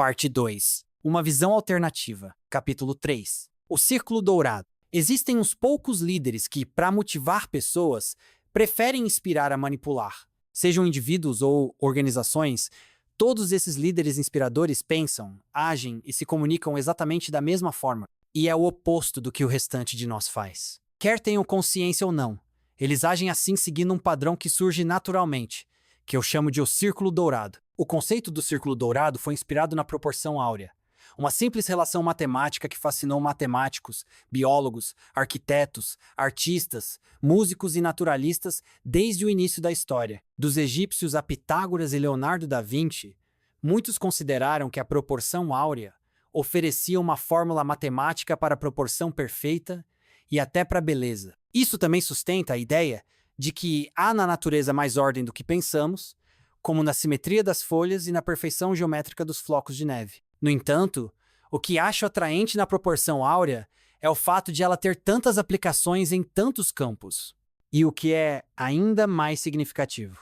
Parte 2. Uma visão alternativa. Capítulo 3. O Círculo Dourado. Existem uns poucos líderes que, para motivar pessoas, preferem inspirar a manipular. Sejam indivíduos ou organizações, todos esses líderes inspiradores pensam, agem e se comunicam exatamente da mesma forma. E é o oposto do que o restante de nós faz. Quer tenham consciência ou não, eles agem assim seguindo um padrão que surge naturalmente, que eu chamo de o Círculo Dourado. O conceito do Círculo Dourado foi inspirado na proporção áurea, uma simples relação matemática que fascinou matemáticos, biólogos, arquitetos, artistas, músicos e naturalistas desde o início da história. Dos egípcios a Pitágoras e Leonardo da Vinci, muitos consideraram que a proporção áurea oferecia uma fórmula matemática para a proporção perfeita e até para a beleza. Isso também sustenta a ideia de que há na natureza mais ordem do que pensamos, como na simetria das folhas e na perfeição geométrica dos flocos de neve. No entanto, o que acho atraente na proporção áurea é o fato de ela ter tantas aplicações em tantos campos. E o que é ainda mais significativo,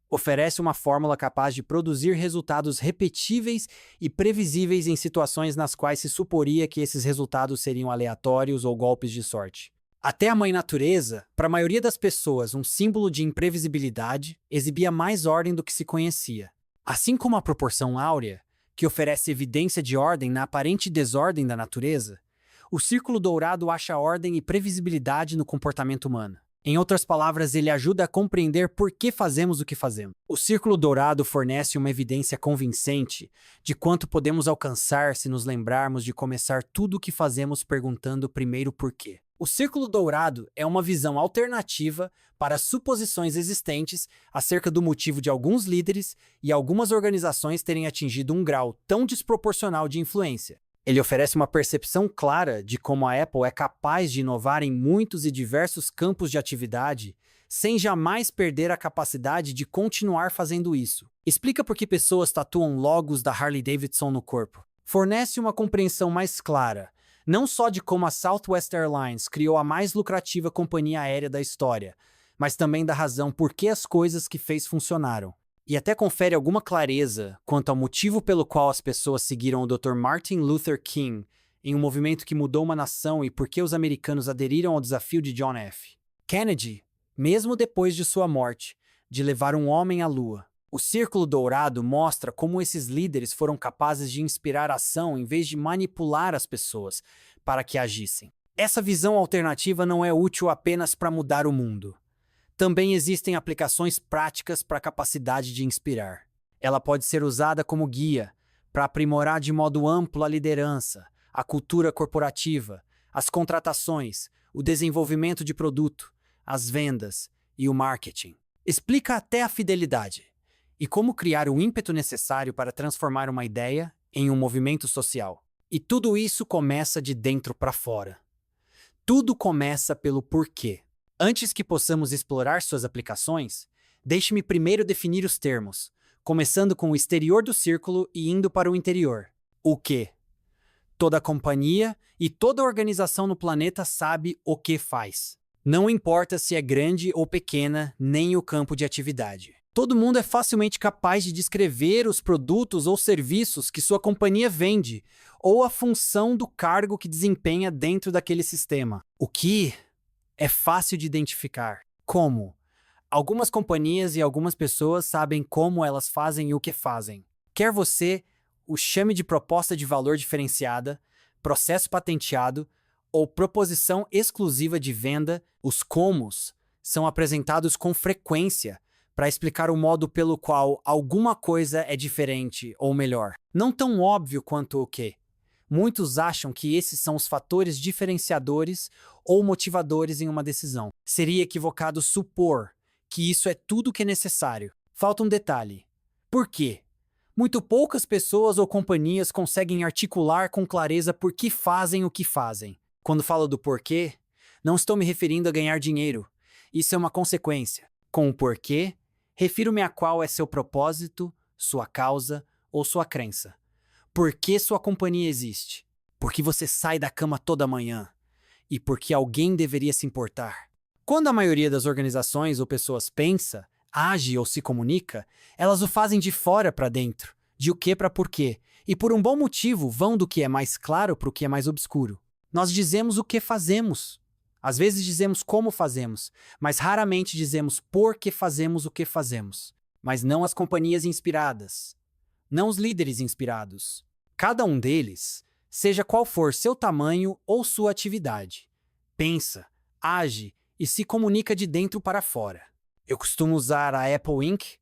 oferece uma fórmula capaz de produzir resultados repetíveis e previsíveis em situações nas quais se suporia que esses resultados seriam aleatórios ou golpes de sorte. Até a Mãe Natureza, para a maioria das pessoas um símbolo de imprevisibilidade, exibia mais ordem do que se conhecia. Assim como a proporção áurea, que oferece evidência de ordem na aparente desordem da natureza, o Círculo Dourado acha ordem e previsibilidade no comportamento humano. Em outras palavras, ele ajuda a compreender por que fazemos o que fazemos. O Círculo Dourado fornece uma evidência convincente de quanto podemos alcançar se nos lembrarmos de começar tudo o que fazemos perguntando primeiro por quê. O Círculo Dourado é uma visão alternativa para suposições existentes acerca do motivo de alguns líderes e algumas organizações terem atingido um grau tão desproporcional de influência. Ele oferece uma percepção clara de como a Apple é capaz de inovar em muitos e diversos campos de atividade sem jamais perder a capacidade de continuar fazendo isso. Explica por que pessoas tatuam logos da Harley-Davidson no corpo. Fornece uma compreensão mais clara, não só de como a Southwest Airlines criou a mais lucrativa companhia aérea da história, mas também da razão por que as coisas que fez funcionaram. E até confere alguma clareza quanto ao motivo pelo qual as pessoas seguiram o Dr. Martin Luther King em um movimento que mudou uma nação e por que os americanos aderiram ao desafio de John F. Kennedy, mesmo depois de sua morte, de levar um homem à Lua. O Círculo Dourado mostra como esses líderes foram capazes de inspirar ação em vez de manipular as pessoas para que agissem. Essa visão alternativa não é útil apenas para mudar o mundo. Também existem aplicações práticas para a capacidade de inspirar. Ela pode ser usada como guia para aprimorar de modo amplo a liderança, a cultura corporativa, as contratações, o desenvolvimento de produto, as vendas e o marketing. Explica até a fidelidade e como criar o ímpeto necessário para transformar uma ideia em um movimento social. E tudo isso começa de dentro para fora. Tudo começa pelo porquê. Antes que possamos explorar suas aplicações, deixe-me primeiro definir os termos, começando com o exterior do círculo e indo para o interior. O quê? Toda companhia e toda organização no planeta sabe o que faz. Não importa se é grande ou pequena, nem o campo de atividade. Todo mundo é facilmente capaz de descrever os produtos ou serviços que sua companhia vende, ou a função do cargo que desempenha dentro daquele sistema. O que é fácil de identificar. Como? Algumas companhias e algumas pessoas sabem como elas fazem e o que fazem. Quer você o chame de proposta de valor diferenciada, processo patenteado ou proposição exclusiva de venda, os comos são apresentados com frequência para explicar o modo pelo qual alguma coisa é diferente ou melhor. Não tão óbvio quanto o quê. Muitos acham que esses são os fatores diferenciadores ou motivadores em uma decisão. Seria equivocado supor que isso é tudo o que é necessário. Falta um detalhe. Por quê? Muito poucas pessoas ou companhias conseguem articular com clareza por que fazem o que fazem. Quando falo do porquê, não estou me referindo a ganhar dinheiro. Isso é uma consequência. Com o porquê, refiro-me a qual é seu propósito, sua causa ou sua crença. Por que sua companhia existe? Por que você sai da cama toda manhã? E por que alguém deveria se importar? Quando a maioria das organizações ou pessoas pensa, age ou se comunica, elas o fazem de fora para dentro, de o que para porquê, E por um bom motivo vão do que é mais claro para o que é mais obscuro. Nós dizemos o que fazemos. Às vezes dizemos como fazemos, mas raramente dizemos por que fazemos o que fazemos. Mas não as companhias inspiradas. Não os líderes inspirados. Cada um deles, seja qual for seu tamanho ou sua atividade, pensa, age e se comunica de dentro para fora. Eu costumo usar a Apple Inc.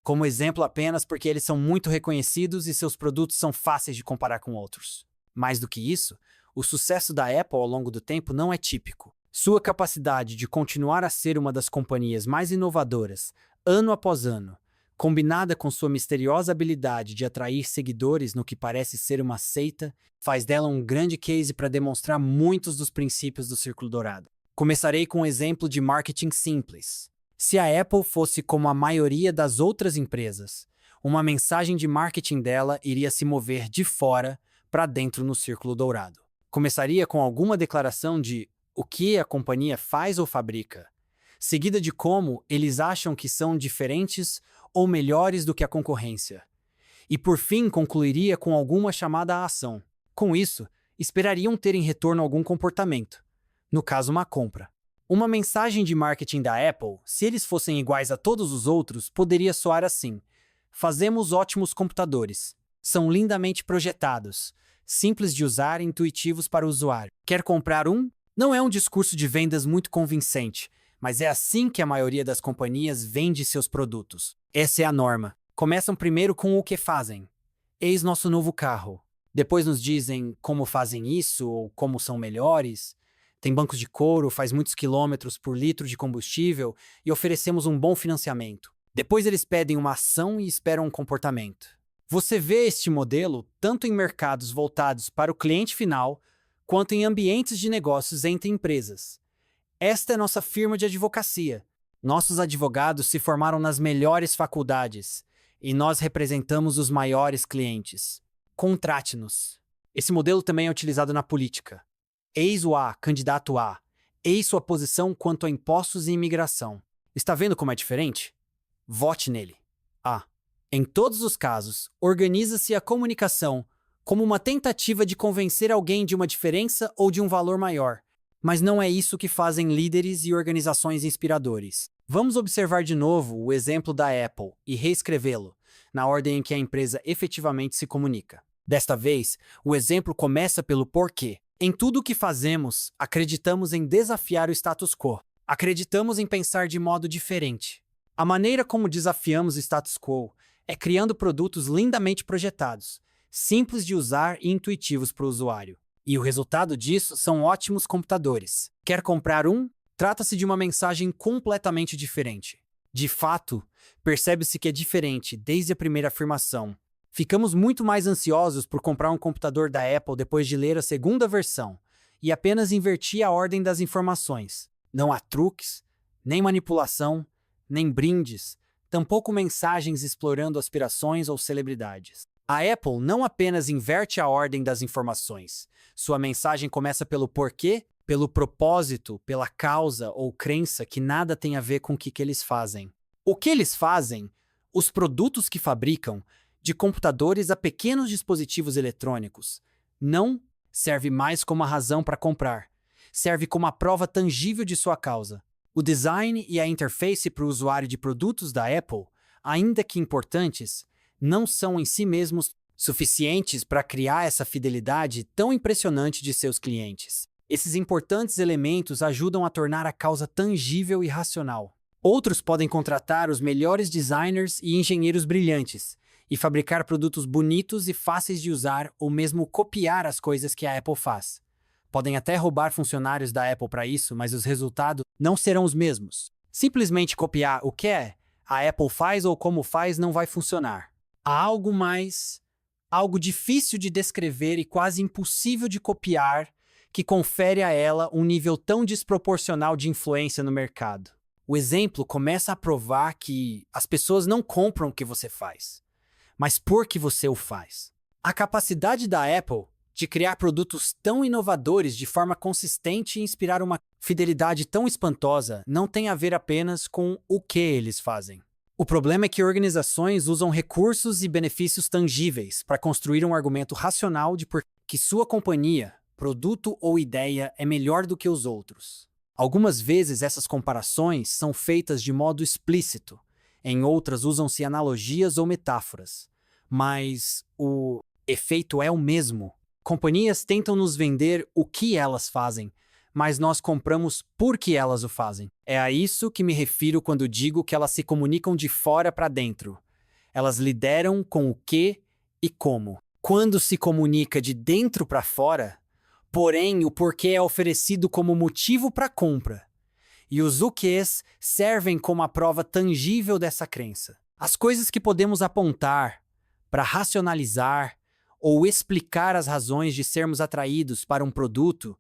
como exemplo apenas porque eles são muito reconhecidos e seus produtos são fáceis de comparar com outros. Mais do que isso, o sucesso da Apple ao longo do tempo não é típico. Sua capacidade de continuar a ser uma das companhias mais inovadoras, ano após ano, combinada com sua misteriosa habilidade de atrair seguidores no que parece ser uma seita, faz dela um grande case para demonstrar muitos dos princípios do Círculo Dourado. Começarei com um exemplo de marketing simples. Se a Apple fosse como a maioria das outras empresas, uma mensagem de marketing dela iria se mover de fora para dentro no Círculo Dourado. Começaria com alguma declaração de o que a companhia faz ou fabrica, seguida de como eles acham que são diferentes ou melhores do que a concorrência. E por fim concluiria com alguma chamada à ação. Com isso, esperariam ter em retorno algum comportamento, no caso uma compra. Uma mensagem de marketing da Apple, se eles fossem iguais a todos os outros, poderia soar assim: fazemos ótimos computadores. São lindamente projetados, simples de usar e intuitivos para o usuário. Quer comprar um? Não é um discurso de vendas muito convincente, mas é assim que a maioria das companhias vende seus produtos. Essa é a norma. Começam primeiro com o que fazem. Eis nosso novo carro. Depois nos dizem como fazem isso ou como são melhores. Tem bancos de couro, faz muitos quilômetros por litro de combustível e oferecemos um bom financiamento. Depois eles pedem uma ação e esperam um comportamento. Você vê este modelo tanto em mercados voltados para o cliente final, quanto em ambientes de negócios entre empresas. Esta é nossa firma de advocacia. Nossos advogados se formaram nas melhores faculdades e nós representamos os maiores clientes. Contrate-nos. Esse modelo também é utilizado na política. Eis o A, candidato A. Eis sua posição quanto a impostos e imigração. Está vendo como é diferente? Vote nele. A. Em todos os casos, organiza-se a comunicação como uma tentativa de convencer alguém de uma diferença ou de um valor maior. Mas não é isso que fazem líderes e organizações inspiradores. Vamos observar de novo o exemplo da Apple e reescrevê-lo, na ordem em que a empresa efetivamente se comunica. Desta vez, o exemplo começa pelo porquê. Em tudo o que fazemos, acreditamos em desafiar o status quo. Acreditamos em pensar de modo diferente. A maneira como desafiamos o status quo é criando produtos lindamente projetados, simples de usar e intuitivos para o usuário. E o resultado disso são ótimos computadores. Quer comprar um? Trata-se de uma mensagem completamente diferente. De fato, percebe-se que é diferente desde a primeira afirmação. Ficamos muito mais ansiosos por comprar um computador da Apple depois de ler a segunda versão e apenas invertir a ordem das informações. Não há truques, nem manipulação, nem brindes, tampouco mensagens explorando aspirações ou celebridades. A Apple não apenas inverte a ordem das informações. Sua mensagem começa pelo porquê, pelo propósito, pela causa ou crença que nada tem a ver com o que eles fazem. O que eles fazem, os produtos que fabricam, de computadores a pequenos dispositivos eletrônicos, não serve mais como a razão para comprar. Serve como a prova tangível de sua causa. O design e a interface para o usuário de produtos da Apple, ainda que importantes, não são em si mesmos suficientes para criar essa fidelidade tão impressionante de seus clientes. Esses importantes elementos ajudam a tornar a causa tangível e racional. Outros podem contratar os melhores designers e engenheiros brilhantes e fabricar produtos bonitos e fáceis de usar ou mesmo copiar as coisas que a Apple faz. Podem até roubar funcionários da Apple para isso, mas os resultados não serão os mesmos. Simplesmente copiar o que a Apple faz ou como faz não vai funcionar. Há algo mais, algo difícil de descrever e quase impossível de copiar, que confere a ela um nível tão desproporcional de influência no mercado. O exemplo começa a provar que as pessoas não compram o que você faz, mas porque você o faz. A capacidade da Apple de criar produtos tão inovadores de forma consistente e inspirar uma fidelidade tão espantosa não tem a ver apenas com o que eles fazem. O problema é que organizações usam recursos e benefícios tangíveis para construir um argumento racional de por que sua companhia, produto ou ideia é melhor do que os outros. Algumas vezes essas comparações são feitas de modo explícito, em outras usam-se analogias ou metáforas, mas o efeito é o mesmo. Companhias tentam nos vender o que elas fazem, mas nós compramos por que elas o fazem. É a isso que me refiro quando digo que elas se comunicam de fora para dentro. Elas lideram com o que e como. Quando se comunica de dentro para fora, porém o porquê é oferecido como motivo para a compra. E os o quês servem como a prova tangível dessa crença. As coisas que podemos apontar para racionalizar ou explicar as razões de sermos atraídos para um produto,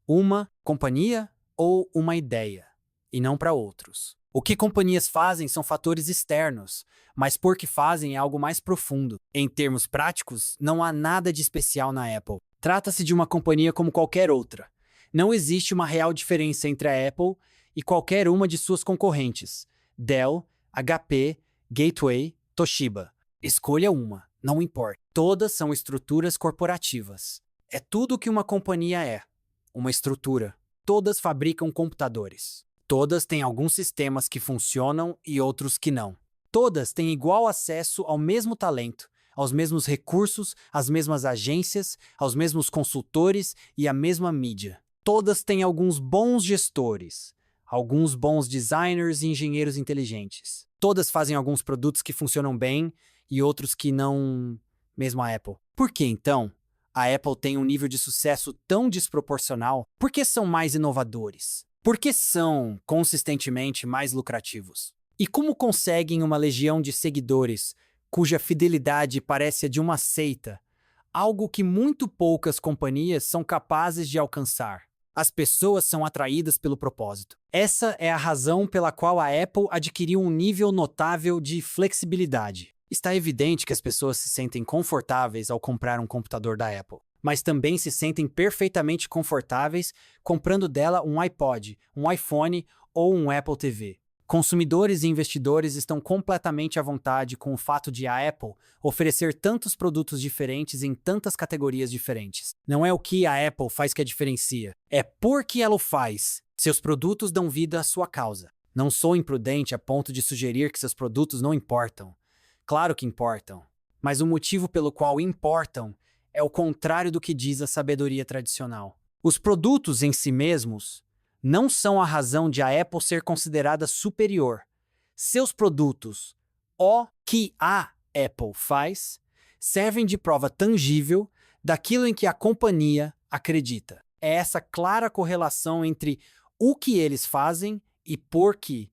uma companhia ou uma ideia, e não para outros. O que companhias fazem são fatores externos, mas por que fazem é algo mais profundo. Em termos práticos, não há nada de especial na Apple. Trata-se de uma companhia como qualquer outra. Não existe uma real diferença entre a Apple e qualquer uma de suas concorrentes: Dell, HP, Gateway, Toshiba. Escolha uma, não importa. Todas são estruturas corporativas. É tudo o que uma companhia é. Uma estrutura. Todas fabricam computadores. Todas têm alguns sistemas que funcionam e outros que não. Todas têm igual acesso ao mesmo talento, aos mesmos recursos, às mesmas agências, aos mesmos consultores e à mesma mídia. Todas têm alguns bons gestores, alguns bons designers e engenheiros inteligentes. Todas fazem alguns produtos que funcionam bem e outros que não, mesmo a Apple. Por que, então, a Apple tem um nível de sucesso tão desproporcional? Por que são mais inovadores? Por que são, consistentemente, mais lucrativos? E como conseguem uma legião de seguidores cuja fidelidade parece a de uma seita, algo que muito poucas companhias são capazes de alcançar? As pessoas são atraídas pelo propósito. Essa é a razão pela qual a Apple adquiriu um nível notável de flexibilidade. Está evidente que as pessoas se sentem confortáveis ao comprar um computador da Apple, mas também se sentem perfeitamente confortáveis comprando dela um iPod, um iPhone ou um Apple TV. Consumidores e investidores estão completamente à vontade com o fato de a Apple oferecer tantos produtos diferentes em tantas categorias diferentes. Não é o que a Apple faz que a diferencia, é por que ela o faz. Seus produtos dão vida à sua causa. Não sou imprudente a ponto de sugerir que seus produtos não importam. Claro que importam, mas o motivo pelo qual importam é o contrário do que diz a sabedoria tradicional. Os produtos em si mesmos não são a razão de a Apple ser considerada superior. Seus produtos, o que a Apple faz, servem de prova tangível daquilo em que a companhia acredita. É essa clara correlação entre o que eles fazem e por que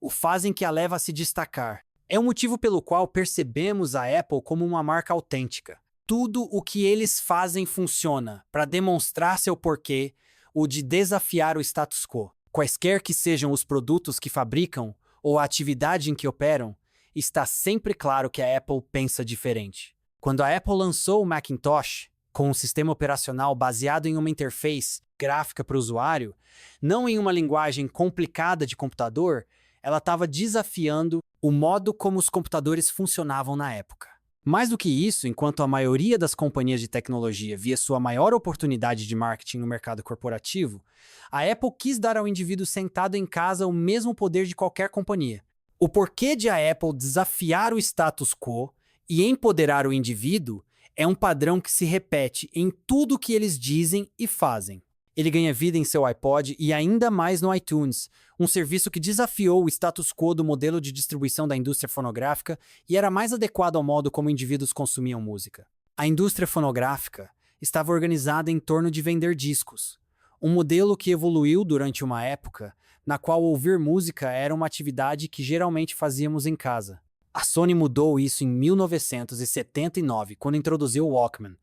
o fazem que a leva a se destacar. É o motivo pelo qual percebemos a Apple como uma marca autêntica. Tudo o que eles fazem funciona para demonstrar seu porquê, o de desafiar o status quo. Quaisquer que sejam os produtos que fabricam ou a atividade em que operam, está sempre claro que a Apple pensa diferente. Quando a Apple lançou o Macintosh, com um sistema operacional baseado em uma interface gráfica para o usuário, não em uma linguagem complicada de computador, ela estava desafiando o modo como os computadores funcionavam na época. Mais do que isso, enquanto a maioria das companhias de tecnologia via sua maior oportunidade de marketing no mercado corporativo, a Apple quis dar ao indivíduo sentado em casa o mesmo poder de qualquer companhia. O porquê de a Apple desafiar o status quo e empoderar o indivíduo é um padrão que se repete em tudo que eles dizem e fazem. Ele ganha vida em seu iPod e ainda mais no iTunes, um serviço que desafiou o status quo do modelo de distribuição da indústria fonográfica e era mais adequado ao modo como indivíduos consumiam música. A indústria fonográfica estava organizada em torno de vender discos, um modelo que evoluiu durante uma época na qual ouvir música era uma atividade que geralmente fazíamos em casa. A Sony mudou isso em 1979, quando introduziu o Walkman,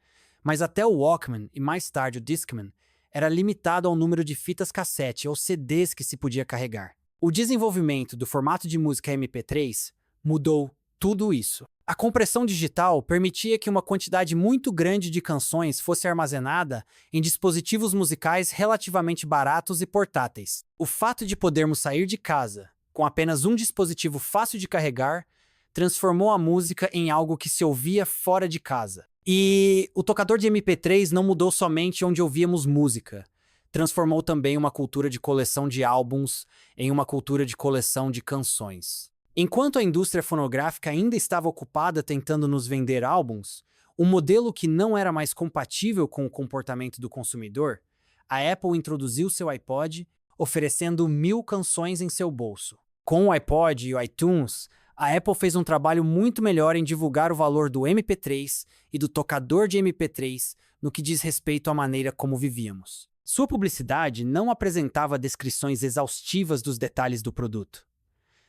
mas até o Walkman e mais tarde o Discman era limitado ao número de fitas cassete ou CDs que se podia carregar. O desenvolvimento do formato de música MP3 mudou tudo isso. A compressão digital permitia que uma quantidade muito grande de canções fosse armazenada em dispositivos musicais relativamente baratos e portáteis. O fato de podermos sair de casa, com apenas um dispositivo fácil de carregar, transformou a música em algo que se ouvia fora de casa. E o tocador de MP3 não mudou somente onde ouvíamos música. Transformou também uma cultura de coleção de álbuns em uma cultura de coleção de canções. Enquanto a indústria fonográfica ainda estava ocupada tentando nos vender álbuns, um modelo que não era mais compatível com o comportamento do consumidor, a Apple introduziu seu iPod, oferecendo 1000 canções em seu bolso. Com o iPod e o iTunes, a Apple fez um trabalho muito melhor em divulgar o valor do MP3 e do tocador de MP3 no que diz respeito à maneira como vivíamos. Sua publicidade não apresentava descrições exaustivas dos detalhes do produto.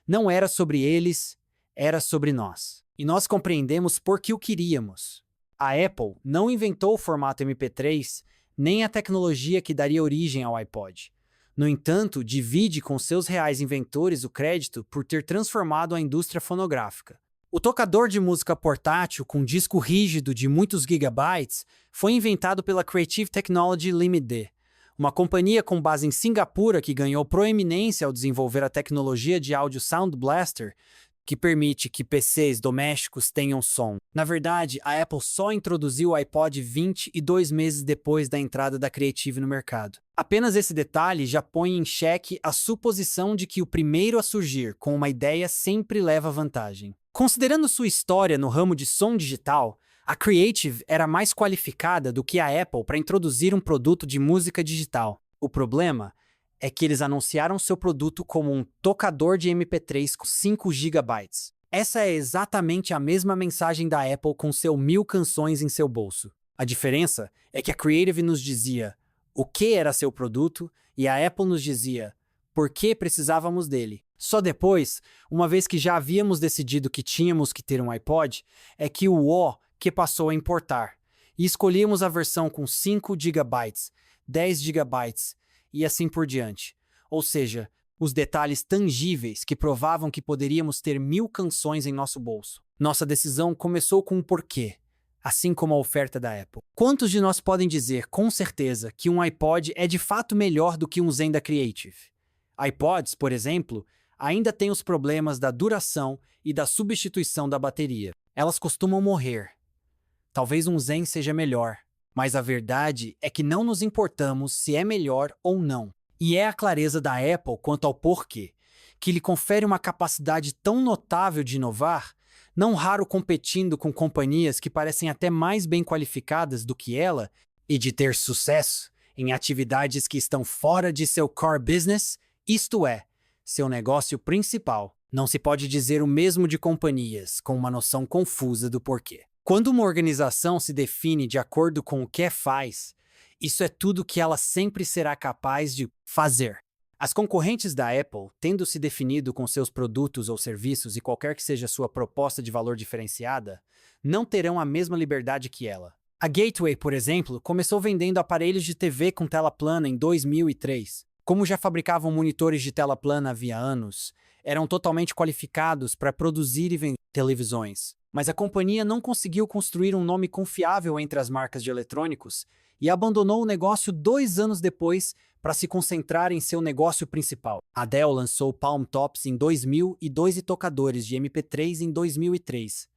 Não era sobre eles, era sobre nós. E nós compreendemos por que o queríamos. A Apple não inventou o formato MP3 nem a tecnologia que daria origem ao iPod. No entanto, divide com seus reais inventores o crédito por ter transformado a indústria fonográfica. O tocador de música portátil com disco rígido de muitos gigabytes foi inventado pela Creative Technology Limited, uma companhia com base em Singapura que ganhou proeminência ao desenvolver a tecnologia de áudio Sound Blaster, que permite que PCs domésticos tenham som. Na verdade, a Apple só introduziu o iPod 22 meses depois da entrada da Creative no mercado. Apenas esse detalhe já põe em xeque a suposição de que o primeiro a surgir com uma ideia sempre leva vantagem. Considerando sua história no ramo de som digital, a Creative era mais qualificada do que a Apple para introduzir um produto de música digital. O problema é que eles anunciaram seu produto como um tocador de MP3 com 5 GB. Essa é exatamente a mesma mensagem da Apple com seu 1000 canções em seu bolso. A diferença é que a Creative nos dizia o que era seu produto e a Apple nos dizia por que precisávamos dele. Só depois, uma vez que já havíamos decidido que tínhamos que ter um iPod, é que o O que passou a importar. E escolhíamos a versão com 5 GB, 10 GB, e assim por diante. Ou seja, os detalhes tangíveis que provavam que poderíamos ter 1000 canções em nosso bolso. Nossa decisão começou com um porquê, assim como a oferta da Apple. Quantos de nós podem dizer com certeza que um iPod é de fato melhor do que um Zen da Creative? iPods, por exemplo, ainda têm os problemas da duração e da substituição da bateria. Elas costumam morrer. Talvez um Zen seja melhor, mas a verdade é que não nos importamos se é melhor ou não. E é a clareza da Apple quanto ao porquê, que lhe confere uma capacidade tão notável de inovar, não raro competindo com companhias que parecem até mais bem qualificadas do que ela, e de ter sucesso em atividades que estão fora de seu core business, isto é, seu negócio principal. Não se pode dizer o mesmo de companhias com uma noção confusa do porquê. Quando uma organização se define de acordo com o que faz, isso é tudo que ela sempre será capaz de fazer. As concorrentes da Apple, tendo se definido com seus produtos ou serviços e qualquer que seja sua proposta de valor diferenciada, não terão a mesma liberdade que ela. A Gateway, por exemplo, começou vendendo aparelhos de TV com tela plana em 2003. Como já fabricavam monitores de tela plana havia anos, eram totalmente qualificados para produzir e vender televisões. Mas a companhia não conseguiu construir um nome confiável entre as marcas de eletrônicos e abandonou o negócio 2 anos depois para se concentrar em seu negócio principal. A Dell lançou Palm Tops em 2002 e tocadores de MP3 em 2003,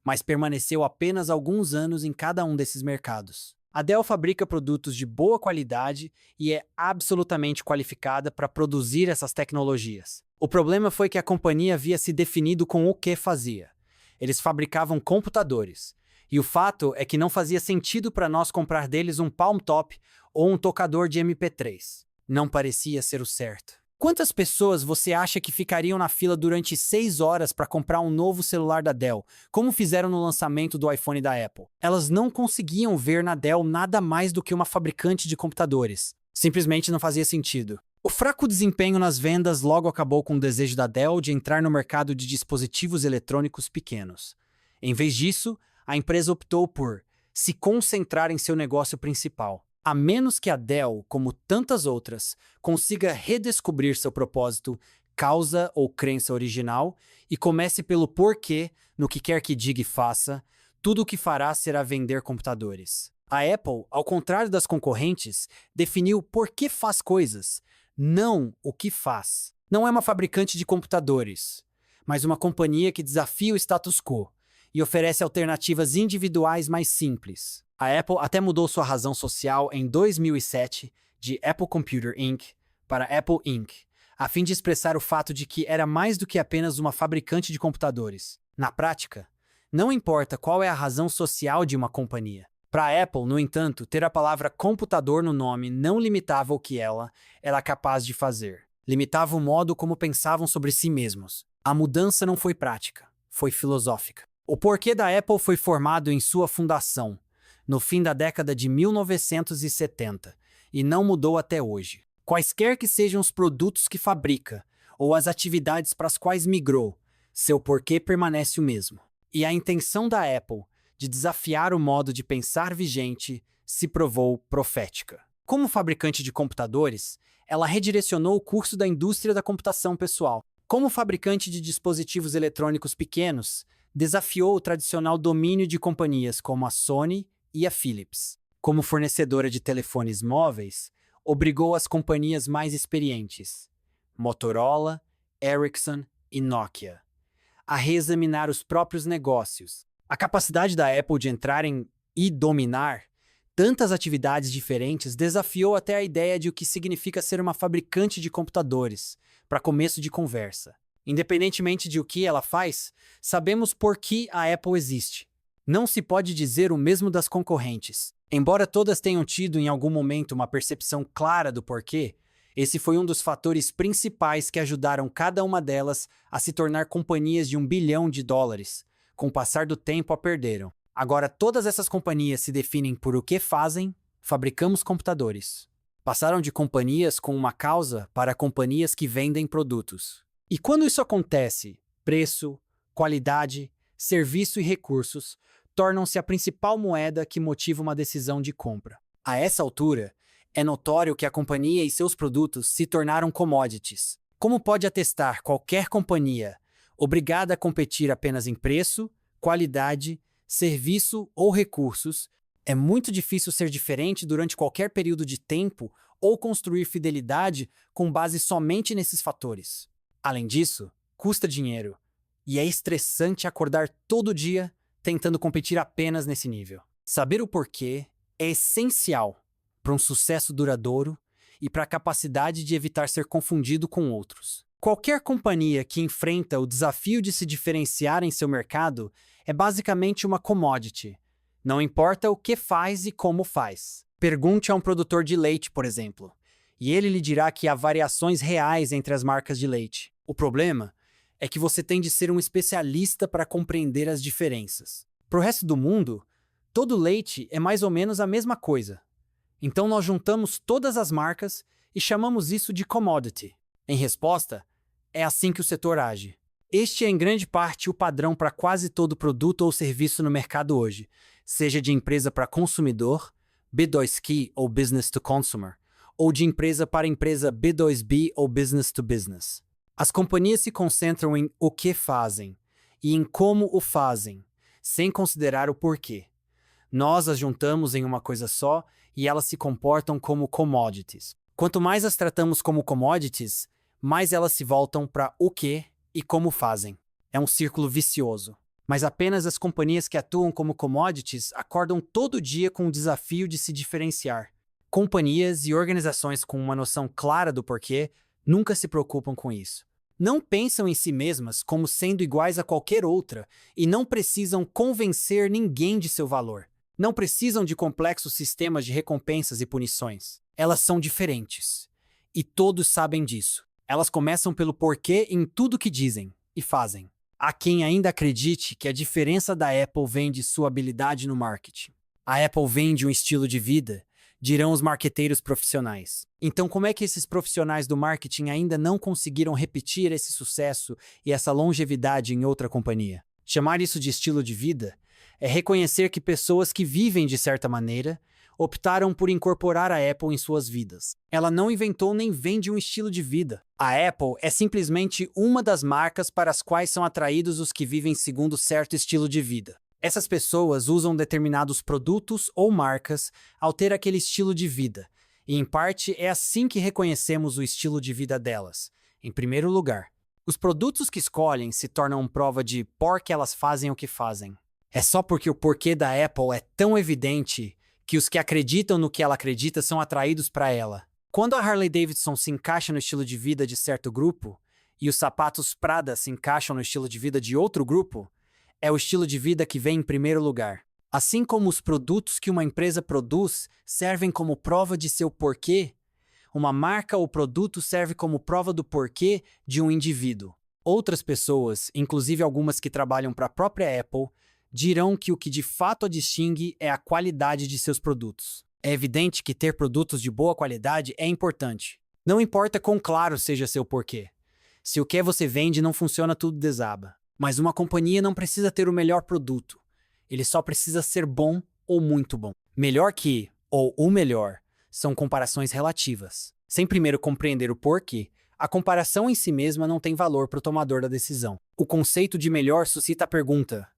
mas permaneceu apenas alguns anos em cada um desses mercados. A Dell fabrica produtos de boa qualidade e é absolutamente qualificada para produzir essas tecnologias. O problema foi que a companhia havia se definido com o que fazia. Eles fabricavam computadores. E o fato é que não fazia sentido para nós comprar deles um Palm Top ou um tocador de MP3. Não parecia ser o certo. Quantas pessoas você acha que ficariam na fila durante 6 horas para comprar um novo celular da Dell, como fizeram no lançamento do iPhone da Apple? Elas não conseguiam ver na Dell nada mais do que uma fabricante de computadores. Simplesmente não fazia sentido. O fraco desempenho nas vendas logo acabou com o desejo da Dell de entrar no mercado de dispositivos eletrônicos pequenos. Em vez disso, a empresa optou por se concentrar em seu negócio principal. A menos que a Dell, como tantas outras, consiga redescobrir seu propósito, causa ou crença original e comece pelo porquê no que quer que diga e faça, tudo o que fará será vender computadores. A Apple, ao contrário das concorrentes, definiu por que faz coisas, não o que faz. Não é uma fabricante de computadores, mas uma companhia que desafia o status quo e oferece alternativas individuais mais simples. A Apple até mudou sua razão social em 2007 de Apple Computer Inc. para Apple Inc., a fim de expressar o fato de que era mais do que apenas uma fabricante de computadores. Na prática, não importa qual é a razão social de uma companhia. Para a Apple, no entanto, ter a palavra computador no nome não limitava o que ela era capaz de fazer. Limitava o modo como pensavam sobre si mesmos. A mudança não foi prática, foi filosófica. O porquê da Apple foi formado em sua fundação, no fim da década de 1970, e não mudou até hoje. Quaisquer que sejam os produtos que fabrica, ou as atividades para as quais migrou, seu porquê permanece o mesmo. E a intenção da Apple de desafiar o modo de pensar vigente se provou profética. Como fabricante de computadores, ela redirecionou o curso da indústria da computação pessoal. Como fabricante de dispositivos eletrônicos pequenos, desafiou o tradicional domínio de companhias como a Sony e a Philips. Como fornecedora de telefones móveis, obrigou as companhias mais experientes, Motorola, Ericsson e Nokia, a reexaminar os próprios negócios. A capacidade da Apple de entrar em e dominar tantas atividades diferentes desafiou até a ideia de o que significa ser uma fabricante de computadores, para começo de conversa. Independentemente de o que ela faz, sabemos por que a Apple existe. Não se pode dizer o mesmo das concorrentes. Embora todas tenham tido em algum momento uma percepção clara do porquê, esse foi um dos fatores principais que ajudaram cada uma delas a se tornar companhias de $1 bilhão. Com o passar do tempo, a perderam. Agora, todas essas companhias se definem por o que fazem. Fabricamos computadores. Passaram de companhias com uma causa para companhias que vendem produtos. E quando isso acontece, preço, qualidade, serviço e recursos tornam-se a principal moeda que motiva uma decisão de compra. A essa altura, é notório que a companhia e seus produtos se tornaram commodities. Como pode atestar qualquer companhia obrigada a competir apenas em preço, qualidade, serviço ou recursos, é muito difícil ser diferente durante qualquer período de tempo ou construir fidelidade com base somente nesses fatores. Além disso, custa dinheiro, e é estressante acordar todo dia tentando competir apenas nesse nível. Saber o porquê é essencial para um sucesso duradouro e para a capacidade de evitar ser confundido com outros. Qualquer companhia que enfrenta o desafio de se diferenciar em seu mercado é basicamente uma commodity. Não importa o que faz e como faz. Pergunte a um produtor de leite, por exemplo, e ele lhe dirá que há variações reais entre as marcas de leite. O problema é que você tem de ser um especialista para compreender as diferenças. Para o resto do mundo, todo leite é mais ou menos a mesma coisa. Então nós juntamos todas as marcas e chamamos isso de commodity. Em resposta, é assim que o setor age. Este é em grande parte o padrão para quase todo produto ou serviço no mercado hoje, seja de empresa para consumidor, B2C ou Business to Consumer, ou de empresa para empresa B2B ou Business to Business. As companhias se concentram em o que fazem e em como o fazem, sem considerar o porquê. Nós as juntamos em uma coisa só e elas se comportam como commodities. Quanto mais as tratamos como commodities, mais elas se voltam para o que e como fazem. É um círculo vicioso. Mas apenas as companhias que atuam como commodities acordam todo dia com o desafio de se diferenciar. Companhias e organizações com uma noção clara do porquê nunca se preocupam com isso. Não pensam em si mesmas como sendo iguais a qualquer outra e não precisam convencer ninguém de seu valor. Não precisam de complexos sistemas de recompensas e punições. Elas são diferentes. E todos sabem disso. Elas começam pelo porquê em tudo que dizem e fazem. Há quem ainda acredite que a diferença da Apple vem de sua habilidade no marketing. A Apple vende um estilo de vida, dirão os marqueteiros profissionais. Então, como é que esses profissionais do marketing ainda não conseguiram repetir esse sucesso e essa longevidade em outra companhia? Chamar isso de estilo de vida é reconhecer que pessoas que vivem de certa maneira optaram por incorporar a Apple em suas vidas. Ela não inventou nem vende um estilo de vida. A Apple é simplesmente uma das marcas para as quais são atraídos os que vivem segundo certo estilo de vida. Essas pessoas usam determinados produtos ou marcas ao ter aquele estilo de vida, e em parte é assim que reconhecemos o estilo de vida delas. Em primeiro lugar, os produtos que escolhem se tornam prova de por que elas fazem o que fazem. É só porque o porquê da Apple é tão evidente que os que acreditam no que ela acredita são atraídos para ela. Quando a Harley-Davidson se encaixa no estilo de vida de certo grupo, e os sapatos Prada se encaixam no estilo de vida de outro grupo, é o estilo de vida que vem em primeiro lugar. Assim como os produtos que uma empresa produz servem como prova de seu porquê, uma marca ou produto serve como prova do porquê de um indivíduo. Outras pessoas, inclusive algumas que trabalham para a própria Apple, dirão que o que de fato a distingue é a qualidade de seus produtos. É evidente que ter produtos de boa qualidade é importante. Não importa quão claro seja seu porquê. Se o que você vende não funciona, tudo desaba. Mas uma companhia não precisa ter o melhor produto. Ele só precisa ser bom ou muito bom. Melhor que, ou o melhor, são comparações relativas. Sem primeiro compreender o porquê, a comparação em si mesma não tem valor para o tomador da decisão. O conceito de melhor suscita a pergunta: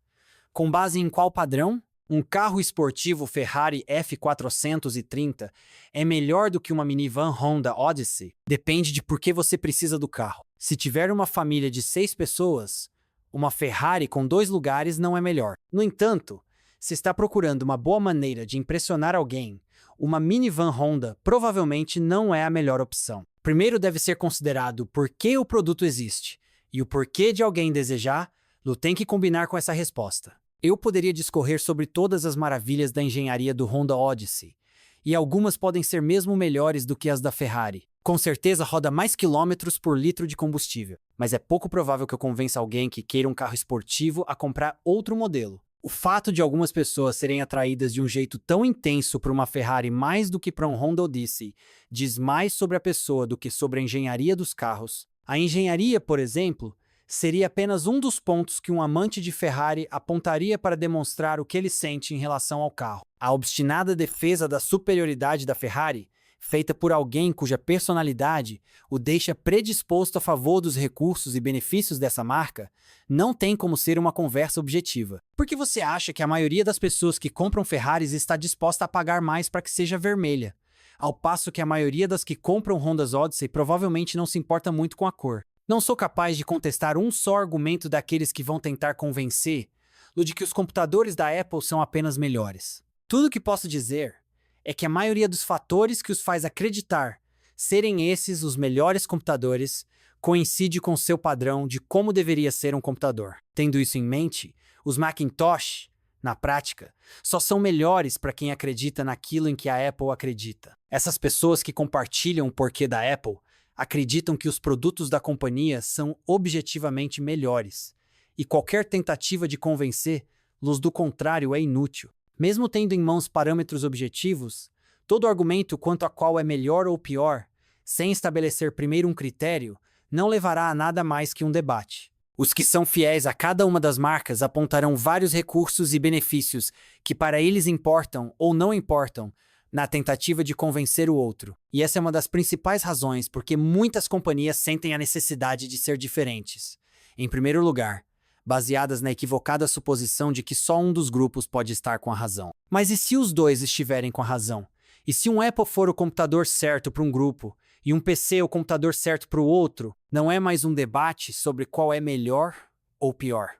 com base em qual padrão? Um carro esportivo Ferrari F430 é melhor do que uma minivan Honda Odyssey? Depende de por que você precisa do carro. Se tiver uma família de 6 pessoas, uma Ferrari com 2 lugares não é melhor. No entanto, se está procurando uma boa maneira de impressionar alguém, uma minivan Honda provavelmente não é a melhor opção. Primeiro deve ser considerado por que o produto existe, e o porquê de alguém desejá-lo tem que combinar com essa resposta. Eu poderia discorrer sobre todas as maravilhas da engenharia do Honda Odyssey, e algumas podem ser mesmo melhores do que as da Ferrari. Com certeza roda mais quilômetros por litro de combustível, mas é pouco provável que eu convença alguém que queira um carro esportivo a comprar outro modelo. O fato de algumas pessoas serem atraídas de um jeito tão intenso por uma Ferrari mais do que para um Honda Odyssey diz mais sobre a pessoa do que sobre a engenharia dos carros. A engenharia, por exemplo, seria apenas um dos pontos que um amante de Ferrari apontaria para demonstrar o que ele sente em relação ao carro. A obstinada defesa da superioridade da Ferrari, feita por alguém cuja personalidade o deixa predisposto a favor dos recursos e benefícios dessa marca, não tem como ser uma conversa objetiva. Por que você acha que a maioria das pessoas que compram Ferraris está disposta a pagar mais para que seja vermelha, ao passo que a maioria das que compram Hondas Odyssey provavelmente não se importa muito com a cor? Não sou capaz de contestar um só argumento daqueles que vão tentar convencer-lo de que os computadores da Apple são apenas melhores. Tudo o que posso dizer é que a maioria dos fatores que os faz acreditar serem esses os melhores computadores coincide com seu padrão de como deveria ser um computador. Tendo isso em mente, os Macintosh, na prática, só são melhores para quem acredita naquilo em que a Apple acredita. Essas pessoas que compartilham o porquê da Apple acreditam que os produtos da companhia são objetivamente melhores, e qualquer tentativa de convencer-los do contrário é inútil. Mesmo tendo em mãos parâmetros objetivos, todo argumento quanto a qual é melhor ou pior, sem estabelecer primeiro um critério, não levará a nada mais que um debate. Os que são fiéis a cada uma das marcas apontarão vários recursos e benefícios que para eles importam ou não importam, na tentativa de convencer o outro. E essa é uma das principais razões por que muitas companhias sentem a necessidade de ser diferentes. Em primeiro lugar, baseadas na equivocada suposição de que só um dos grupos pode estar com a razão. Mas e se os dois estiverem com a razão? E se um Apple for o computador certo para um grupo e um PC o computador certo para o outro, não é mais um debate sobre qual é melhor ou pior.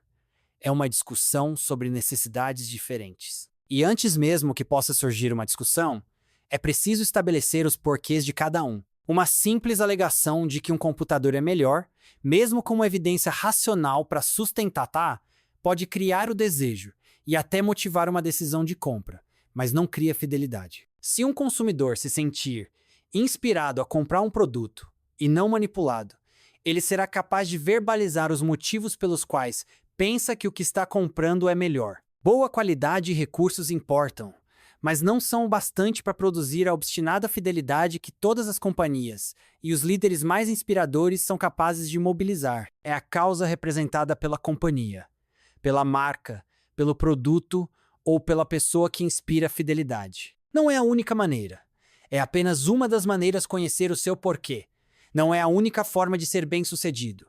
É uma discussão sobre necessidades diferentes. E antes mesmo que possa surgir uma discussão, é preciso estabelecer os porquês de cada um. Uma simples alegação de que um computador é melhor, mesmo com uma evidência racional para sustentar, pode criar o desejo e até motivar uma decisão de compra, mas não cria fidelidade. Se um consumidor se sentir inspirado a comprar um produto e não manipulado, ele será capaz de verbalizar os motivos pelos quais pensa que o que está comprando é melhor. Boa qualidade e recursos importam, mas não são o bastante para produzir a obstinada fidelidade que todas as companhias e os líderes mais inspiradores são capazes de mobilizar. É a causa representada pela companhia, pela marca, pelo produto ou pela pessoa que inspira fidelidade. Não é a única maneira. É apenas uma das maneiras de conhecer o seu porquê. Não é a única forma de ser bem-sucedido,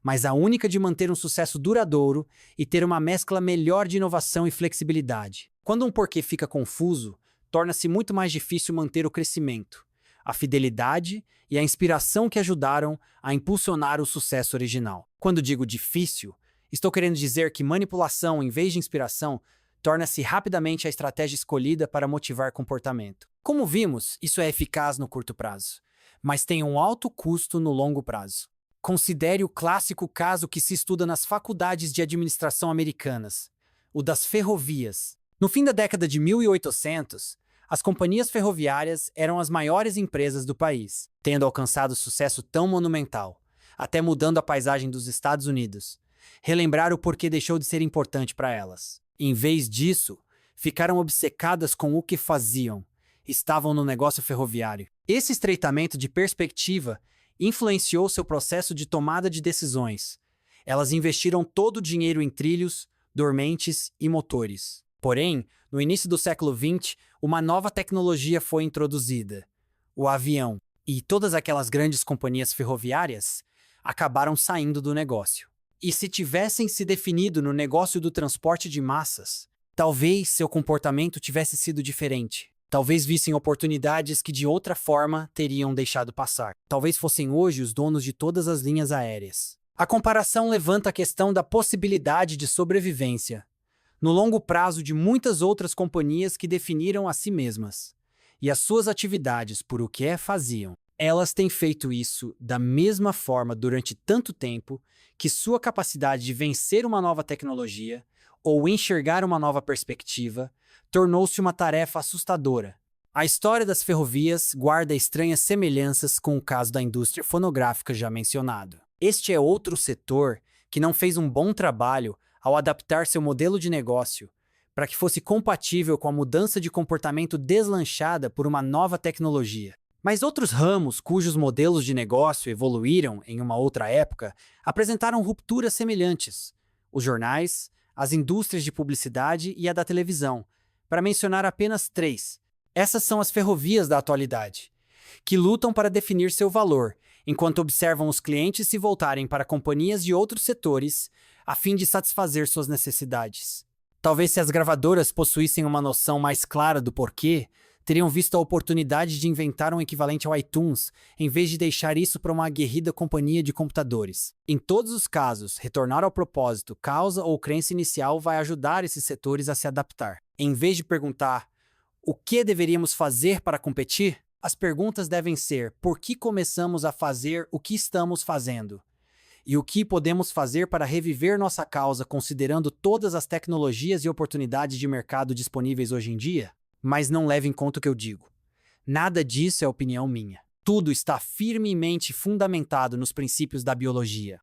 mas a única de manter um sucesso duradouro e ter uma mescla melhor de inovação e flexibilidade. Quando um porquê fica confuso, torna-se muito mais difícil manter o crescimento. a fidelidade e a inspiração que ajudaram a impulsionar o sucesso original. Quando digo difícil, estou querendo dizer que manipulação, em vez de inspiração, torna-se rapidamente a estratégia escolhida para motivar comportamento. Como vimos, isso é eficaz no curto prazo, mas tem um alto custo no longo prazo. Considere o clássico caso que se estuda nas faculdades de administração americanas, o das ferrovias. No fim da década de 1800, as companhias ferroviárias eram as maiores empresas do país, tendo alcançado sucesso tão monumental, até mudando a paisagem dos Estados Unidos. Relembrar o porquê deixou de ser importante para elas. Em vez disso, ficaram obcecadas com o que faziam. Estavam no negócio ferroviário. Esse estreitamento de perspectiva influenciou seu processo de tomada de decisões. Elas investiram todo o dinheiro em trilhos, dormentes e motores. Porém, no início do século XX, uma nova tecnologia foi introduzida: o avião. E todas aquelas grandes companhias ferroviárias acabaram saindo do negócio. E se tivessem se definido no negócio do transporte de massas, talvez seu comportamento tivesse sido diferente. Talvez vissem oportunidades que de outra forma teriam deixado passar. Talvez fossem hoje os donos de todas as linhas aéreas. A comparação levanta a questão da possibilidade de sobrevivência no longo prazo de muitas outras companhias que definiram a si mesmas e as suas atividades por o que faziam. Elas têm feito isso da mesma forma durante tanto tempo que sua capacidade de vencer uma nova tecnologia ou enxergar uma nova perspectiva tornou-se uma tarefa assustadora. A história das ferrovias guarda estranhas semelhanças com o caso da indústria fonográfica já mencionado. Este é outro setor que não fez um bom trabalho ao adaptar seu modelo de negócio para que fosse compatível com a mudança de comportamento deslanchada por uma nova tecnologia. Mas outros ramos cujos modelos de negócio evoluíram em uma outra época apresentaram rupturas semelhantes: os jornais, as indústrias de publicidade e a da televisão, para mencionar apenas 3. Essas são as ferrovias da atualidade, que lutam para definir seu valor, enquanto observam os clientes se voltarem para companhias de outros setores a fim de satisfazer suas necessidades. Talvez se as gravadoras possuíssem uma noção mais clara do porquê, teriam visto a oportunidade de inventar um equivalente ao iTunes, em vez de deixar isso para uma aguerrida companhia de computadores. Em todos os casos, retornar ao propósito, causa ou crença inicial vai ajudar esses setores a se adaptar. Em vez de perguntar o que deveríamos fazer para competir, as perguntas devem ser: por que começamos a fazer o que estamos fazendo? E o que podemos fazer para reviver nossa causa considerando todas as tecnologias e oportunidades de mercado disponíveis hoje em dia? Mas não leve em conta o que eu digo. Nada disso é opinião minha. Tudo está firmemente fundamentado nos princípios da biologia.